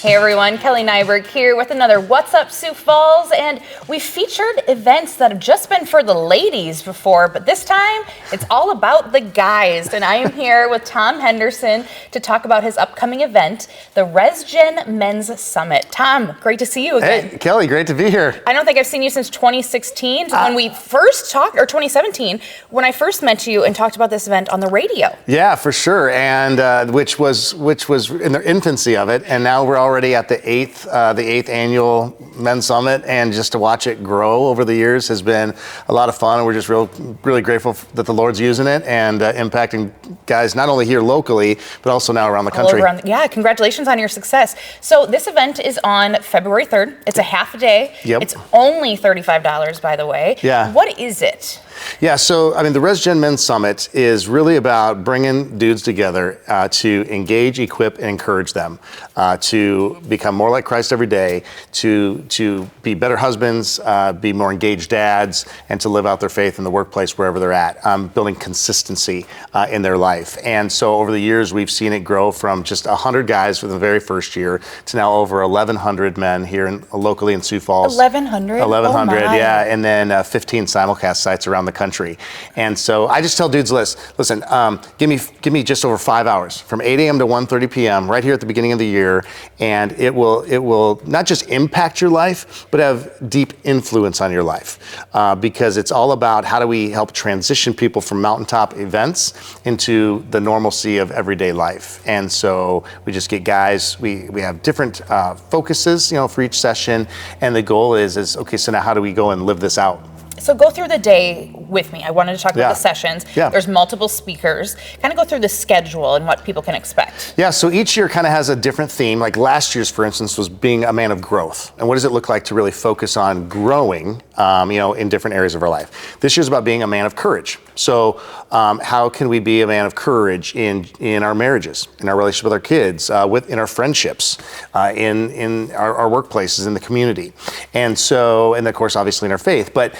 Hey everyone, Kelly Nyberg here with another What's Up Sioux Falls, and we featured events that have just been for the ladies before, but this time it's all about the guys, and I am here with Tom Henderson to talk about his upcoming event, the RESGEN Men's Summit. Tom, great to see you again. Hey, Kelly, great to be here. I don't think I've seen you since 2016, when we first talked, or 2017, when I first met you and talked about this event on the radio. Yeah, for sure, and which was in the infancy of it, and now we're already at the eighth annual Men's Summit, and just to watch it grow over the years has been a lot of fun. And we're just really grateful that the Lord's using it and impacting guys not only here locally but also now around the country. Yeah, congratulations on your success. So this event is on February 3rd. It's a half a day. Yep. It's only $35, by the way. Yeah. What is it? Yeah, so I mean, the RESGEN Men's Summit is really about bringing dudes together to engage, equip, and encourage them to become more like Christ every day, to be better husbands, be more engaged dads, and to live out their faith in the workplace wherever they're at, building consistency in their life. And so over the years, we've seen it grow from just 100 guys for the very first year to now over 1,100 men here locally in Sioux Falls. 1,100? 1,100, oh yeah, and then 15 simulcast sites around the country. And so I just tell dudes, listen, give me just over 5 hours from 8 a.m. to 1:30 p.m. right here at the beginning of the year, and it will not just impact your life, but have deep influence on your life, because it's all about how do we help transition people from mountaintop events into the normalcy of everyday life. And so we just get guys, we have different focuses, for each session, and the goal is okay, so now how do we go and live this out? So go through the day with me. I wanted to talk about the sessions. Yeah. There's multiple speakers. Kind of go through the schedule and what people can expect. Yeah, so each year kind of has a different theme. Like last year's, for instance, was being a man of growth. And what does it look like to really focus on growing, in different areas of our life? This year's about being a man of courage. So how can we be a man of courage in our marriages, in our relationship with our kids, in our friendships, in our workplaces, in the community, and of course, obviously in our faith. But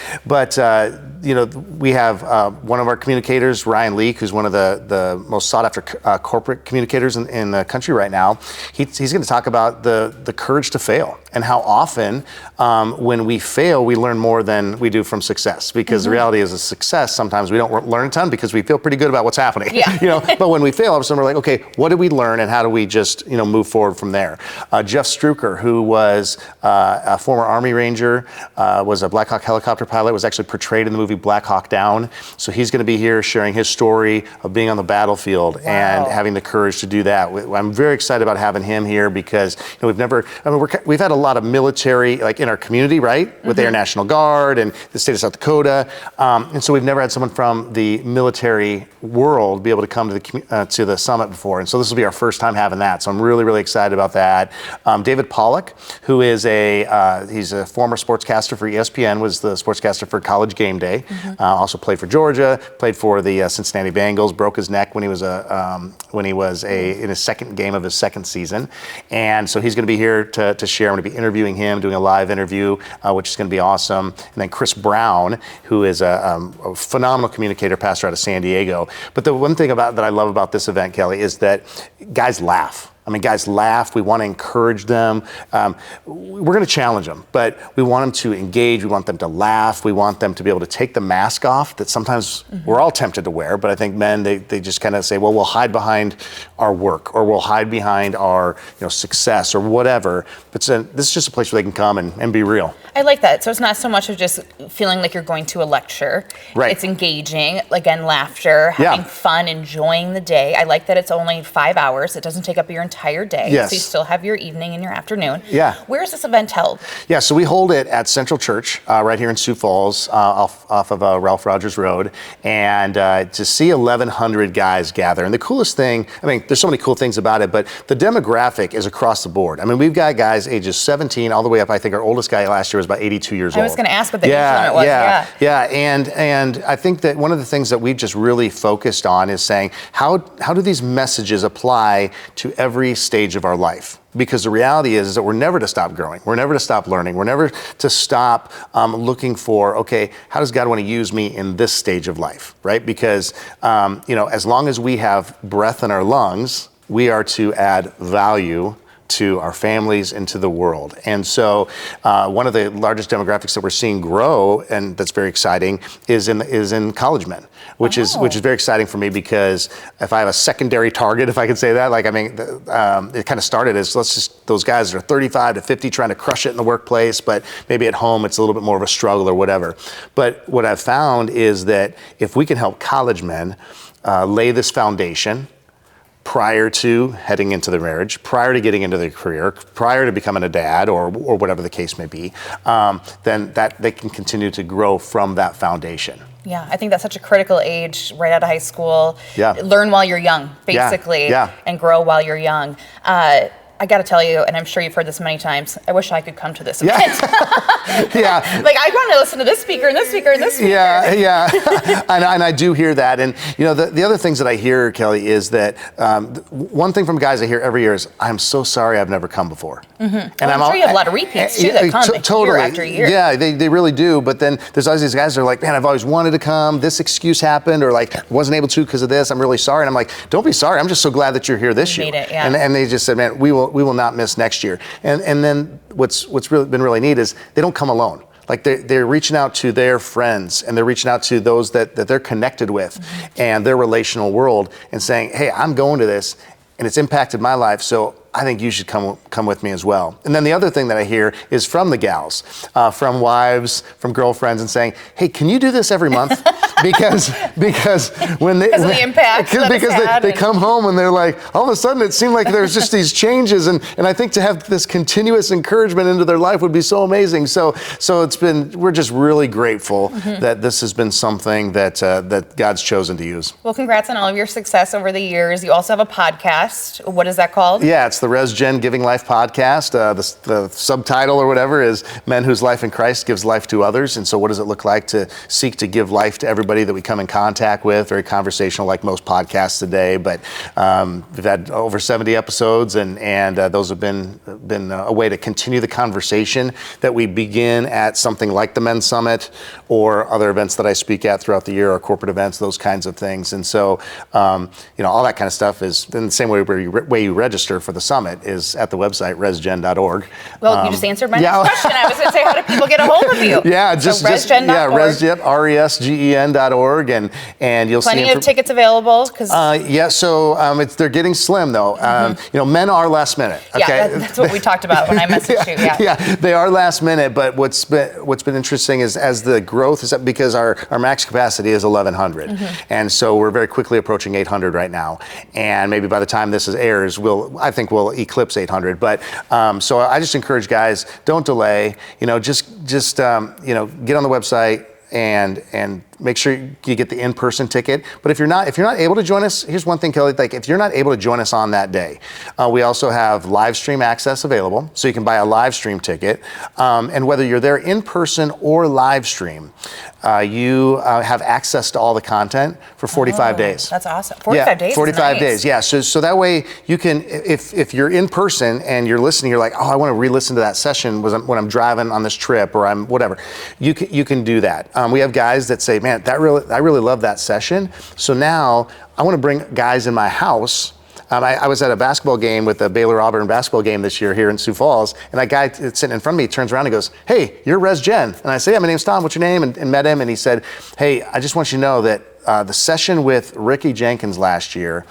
we have one of our communicators, Ryan Leak, who's one of the most sought after corporate communicators in the country right now. He's going to talk about the courage to fail and how often when we fail, we learn more than we do from success. Because the reality is, a success, sometimes we don't learn a ton because we feel pretty good about what's happening. Yeah. But when we fail, all of a sudden we're like, okay, what did we learn and how do we just move forward from there? Jeff Struker, who was a former Army Ranger, was a Blackhawk helicopter pilot, was actually portrayed in the movie Blackhawk Down. So he's going to be here sharing his story of being on the battlefield and having the courage to do that. I'm very excited about having him here because we've had a lot of military, like in our community, right? With the Air National Guard and the state of South Dakota. And so we've never had someone from the military world be able to come to the summit before. And so this will be our first time having that. So I'm really, really excited about that. David Pollock, who is he's a former sportscaster for ESPN, was the sportscaster for College Game Day. Also played for Georgia, played for the Cincinnati Bengals, broke his neck when he was in his second game of his second season. And so he's going to be here to share. I'm going to be interviewing him, doing a live interview, which is going to be awesome. And then Chris Brown, who is a phenomenal communicator, pastor out of San Diego. But the one thing that I love about this event, Kelly, is that guys laugh. Guys laugh. We want to encourage them. We're going to challenge them, but we want them to engage. We want them to laugh. We want them to be able to take the mask off that sometimes we're all tempted to wear. But I think men, they just kind of say, well, we'll hide behind our work, or we'll hide behind our success or whatever. But this is just a place where they can come and be real. I like that. So it's not so much of just feeling like you're going to a lecture. Right. It's engaging, again, laughter, having fun, enjoying the day. I like that it's only 5 hours. It doesn't take up your entire day. Yes. So you still have your evening and your afternoon. Yeah. Where is this event held? Yeah, so we hold it at Central Church right here in Sioux Falls off of Ralph Rogers Road. And to see 1,100 guys gather. And the coolest thing, there's so many cool things about it, but the demographic is across the board. We've got guys ages 17 all the way up. I think our oldest guy last year was about 82 years old. I was going to ask what the age limit was. Yeah. And I think that one of the things that we've just really focused on is saying, how do these messages apply to every stage of our life? Because the reality is that we're never to stop growing. We're never to stop learning. We're never to stop looking for, okay, how does God want to use me in this stage of life, right? Because, as long as we have breath in our lungs, we are to add value to our families and to the world. And so one of the largest demographics that we're seeing grow, and that's very exciting, is in college men, which is very exciting for me, because if I have a secondary target, if I could say that, like, I mean, it kind of started as those guys that are 35 to 50 trying to crush it in the workplace, but maybe at home it's a little bit more of a struggle or whatever. But what I've found is that if we can help college men lay this foundation prior to heading into their marriage, prior to getting into their career, prior to becoming a dad or whatever the case may be, then that they can continue to grow from that foundation. Yeah, I think that's such a critical age right out of high school. Yeah. Learn while you're young, basically, and grow while you're young. I got to tell you, and I'm sure you've heard this many times, I wish I could come to this event. Yeah. Like, I want to listen to this speaker and this speaker and this speaker. Yeah. and I do hear that. And, you know, the other things that I hear, Kelly, is that one thing from guys I hear every year is, I'm so sorry I've never come before. Mm-hmm. And I'm sure you have a lot of repeats, too, that come totally. year after year. Yeah, they really do. But then there's always these guys that are like, man, I've always wanted to come. This excuse happened, or like, wasn't able to because of this. I'm really sorry. And I'm like, don't be sorry. I'm just so glad that you're here this year. Made it, yeah. And they just said, man, we will not miss next year. And then what's really been really neat is they don't come alone. Like they're reaching out to their friends, and they're reaching out to those that they're connected with, and their relational world, and saying, hey, I'm going to this, and it's impacted my life, so I think you should come with me as well. And then the other thing that I hear is from the gals, from wives, from girlfriends, and saying, hey, can you do this every month? because when they because of the impact they come home and they're like, all of a sudden it seemed like there's just these changes, and I think to have this continuous encouragement into their life would be so amazing. So we're just really grateful that this has been something that God's chosen to use. Well, congrats on all of your success over the years. You also have a podcast. What is that called? Yeah, it's the RESGEN Giving Life podcast. The subtitle or whatever is Men Whose Life in Christ Gives Life to Others. And so what does it look like to seek to give life to everybody that we come in contact with? Very conversational, like most podcasts today, but we've had over 70 episodes, and those have been a way to continue the conversation that we begin at something like the Men's Summit or other events that I speak at throughout the year, or corporate events, those kinds of things. And so, all that kind of stuff is in the same way way you register for the summit is at the website, resgen.org. Well, you just answered my next question. I was going to say, how do people get a hold of you? Yeah, resgen.org. RESGEN.org, and you'll see plenty of tickets available. So they're getting slim though. Men are last minute. Okay? Yeah, that's what we talked about when I messaged you. Yeah, they are last minute. But what's been interesting is as the growth is up, because our max capacity is 1,100, and so we're very quickly approaching 800 right now. And maybe by the time this airs, I think we'll eclipse 800. But so I just encourage guys, don't delay. Just get on the website and make sure you get the in-person ticket. But if you're not able to join us, here's one thing, Kelly. Like, if you're not able to join us on that day, we also have live stream access available, so you can buy a live stream ticket. And whether you're there in person or live stream, you have access to all the content for 45 days. That's awesome. 45 days. 45 days. Yeah. So that way you can, if you're in person and you're listening, you're like, oh, I want to re-listen to that session when I'm driving on this trip, or I'm whatever. You can do that. We have guys that say, man, I really love that session. So now I want to bring guys in my house. I was at a basketball game with the Baylor-Auburn basketball game this year here in Sioux Falls, and that guy that's sitting in front of me turns around and goes, hey, you're RESGEN. And I say, yeah, my name's Tom, what's your name? And met him, and he said, hey, I just want you to know that the session with Ricky Jenkins last year,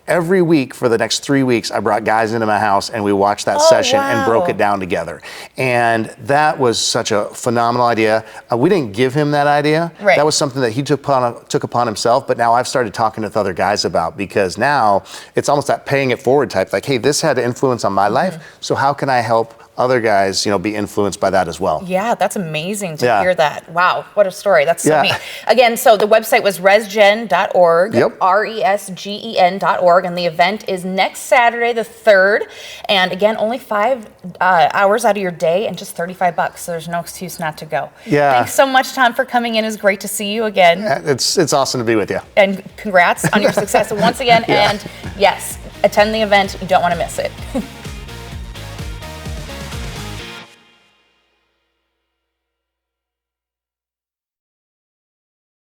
every week for the next 3 weeks, I brought guys into my house and we watched that session and broke it down together. And that was such a phenomenal idea. We didn't give him that idea. Right. That was something that he took upon himself, but now I've started talking with other guys about, because now it's almost that paying it forward type, like, hey, this had an influence on my life, so how can I help other guys, be influenced by that as well? Yeah, that's amazing to hear that. Wow, what a story. That's so neat. Again, so the website was resgen.org, RESGEN.org, and the event is next Saturday, the 3rd. And again, only 5 hours out of your day and just $35, so there's no excuse not to go. Yeah. Thanks so much, Tom, for coming in. It was great to see you again. Yeah, it's awesome to be with you. And congrats on your success once again. And yes, attend the event. You don't want to miss it.